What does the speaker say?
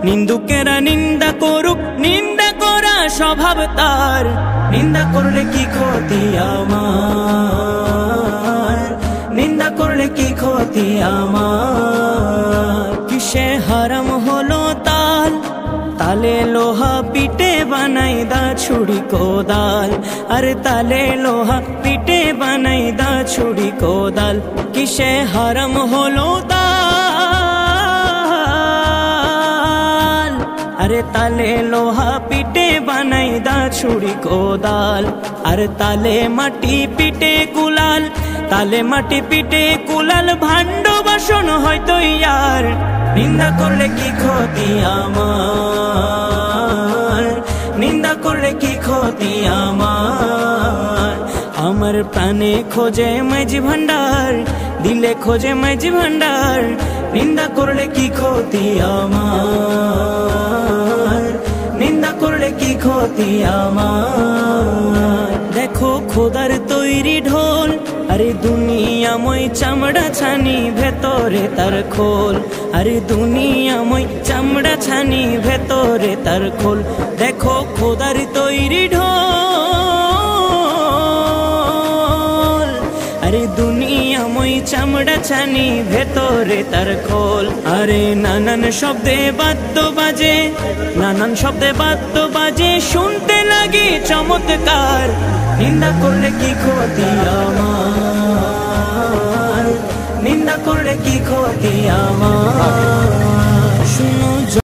নিন্দুকেরা নিন্দা করুক, নিন্দা করা স্বভাব তার। নিন্দা করলে কি ক্ষতি আমার, নিন্দা করলে কি ক্ষতি আমার। কিসে হারাম হলো তাল, তালে লোহা পিটে বানাই দা ছুরি কোদাল। আরে তালে লোহা পিটে বানাই দা ছুরি কোদাল। কিসে হারাম হলো তাল, আরে তালে লোহা পিটে বানাই দা ছুরি কোদাল। আর তালে মাটি পিটে কুলাল, তালে মাটি পিটে কুলাল। ভাণ্ড বাসন হয়তো ইয়ার, নিন্দা করলে কি ক্ষতি আমার, নিন্দা করলে কি ক্ষতি আমার। আমার প্রাণে খোঁজে মাঝি ভান্ডার, দিলে খোঁজে মাঝি ভান্ডার। নিন্দা করলে কি ক্ষতি আমার, নিন্দা করলে কি ক্ষতি আমার। দেখো খোদার তৈরি ঢোল, আরে দুনিয়াময় চামড়া ছানি ভেতরে তার খোল। আরে দুনিয়াময় চামড়া ছানি ভেতরে তার খোল। দেখো খোদার তৈরি ঢোল, আরে দুনিয়াময় চামড়া ছানি ভেতরে তার খোল। আরে নানান শব্দে বাদ্য বাজে, নানান শব্দে বাদ্য বাজে, শুনতে লাগে চমৎকার। নিন্দা করলে কি ক্ষতি আমার, নিন্দা করলে কি ক্ষতি আমার। শুনো